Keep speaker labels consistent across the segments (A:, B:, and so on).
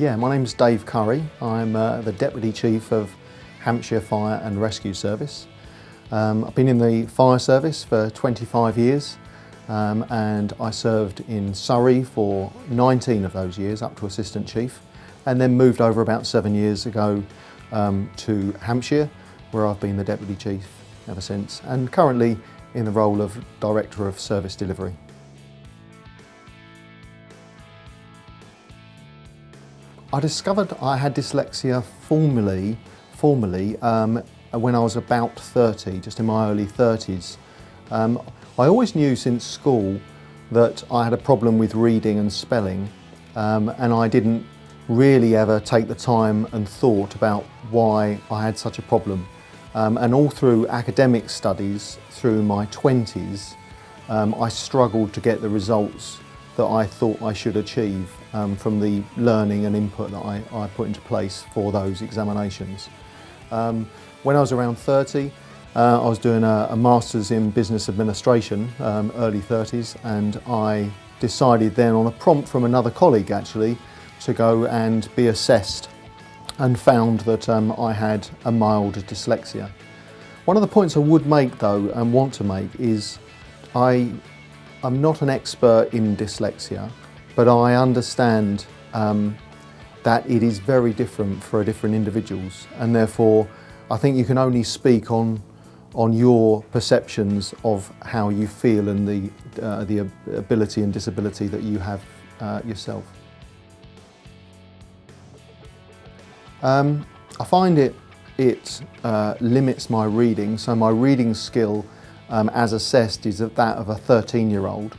A: Yeah, my name's Dave Curry. I'm the Deputy Chief of Hampshire Fire and Rescue Service. I've been in the fire service for 25 years and I served in Surrey for 19 of those years up to Assistant Chief, and then moved over about 7 years ago to Hampshire, where I've been the Deputy Chief ever since, and currently in the role of Director of Service Delivery. I discovered I had dyslexia formally when I was about 30, just in my early 30s. I always knew since school that I had a problem with reading and spelling, and I didn't really ever take the time and thought about why I had such a problem. And all through academic studies, through my 20s, I struggled to get the results that I thought I should achieve from the learning and input that I put into place for those examinations. When I was around 30, I was doing a Masters in Business Administration, early 30s, and I decided then, on a prompt from another colleague actually, to go and be assessed, and found that I had a mild dyslexia. One of the points I would make though, and want to make, is I'm not an expert in dyslexia, but I understand that it is very different for different individuals, and therefore I think you can only speak on your perceptions of how you feel and the ability and disability that you have yourself. I find it limits my reading, so my reading skill as assessed is that of a 13-year-old.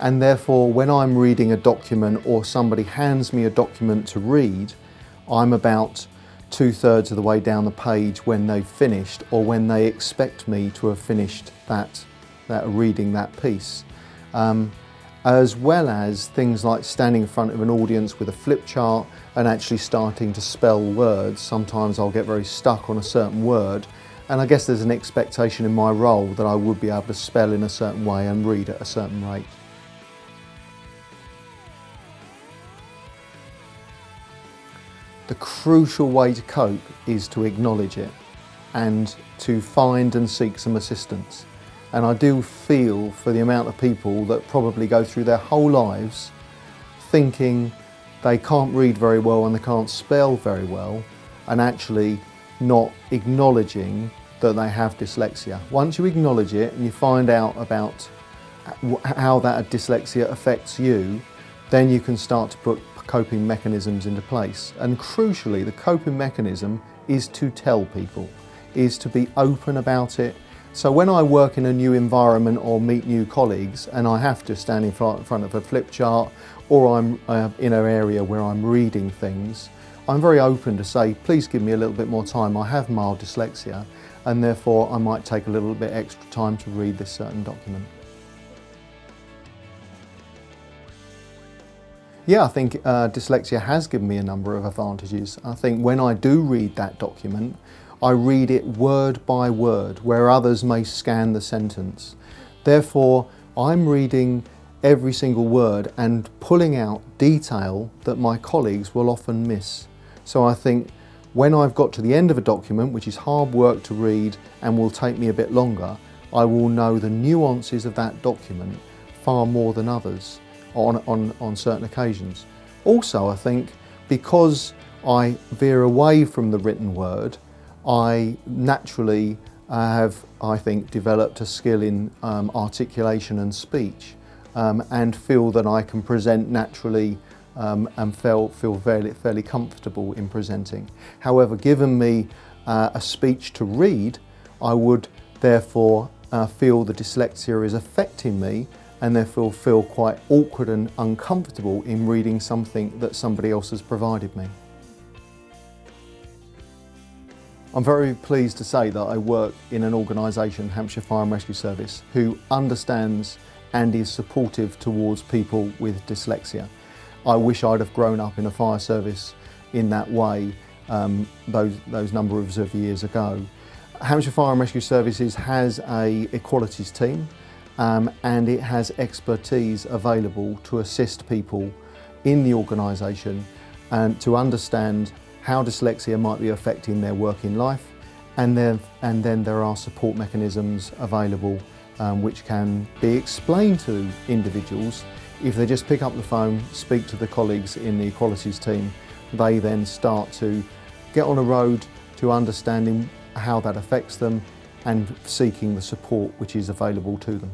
A: And therefore when I'm reading a document or somebody hands me a document to read, I'm about 2/3 of the way down the page when they've finished, or when they expect me to have finished reading that piece. As well as things like standing in front of an audience with a flip chart and actually starting to spell words. Sometimes I'll get very stuck on a certain word, and I guess there's an expectation in my role that I would be able to spell in a certain way and read at a certain rate. The crucial way to cope is to acknowledge it and to find and seek some assistance. And I do feel for the amount of people that probably go through their whole lives thinking they can't read very well and they can't spell very well, and actually not acknowledging that they have dyslexia. Once you acknowledge it and you find out about how that dyslexia affects you, then you can start to put coping mechanisms into place. And crucially, the coping mechanism is to tell people, is to be open about it. So when I work in a new environment or meet new colleagues and I have to stand in front of a flip chart, or I'm in an area where I'm reading things, I'm very open to say, please give me a little bit more time. I have mild dyslexia, and therefore I might take a little bit extra time to read this certain document. Yeah, I think dyslexia has given me a number of advantages. I think when I do read that document, I read it word by word, where others may scan the sentence. Therefore, I'm reading every single word and pulling out detail that my colleagues will often miss. So I think when I've got to the end of a document, which is hard work to read and will take me a bit longer, I will know the nuances of that document far more than others on certain occasions. Also, I think because I veer away from the written word, I naturally have, I think, developed a skill in articulation and speech, and feel that I can present naturally and feel fairly comfortable in presenting. However, given me a speech to read, I would therefore feel the dyslexia is affecting me, and therefore feel quite awkward and uncomfortable in reading something that somebody else has provided me. I'm very pleased to say that I work in an organisation, Hampshire Fire and Rescue Service, who understands and is supportive towards people with dyslexia. I wish I'd have grown up in a fire service in that way those number of years ago. Hampshire Fire and Rescue Services has a equalities team, and it has expertise available to assist people in the organisation and to understand how dyslexia might be affecting their working life, and then there are support mechanisms available which can be explained to individuals. If they just pick up the phone, speak to the colleagues in the equalities team, they then start to get on a road to understanding how that affects them and seeking the support which is available to them.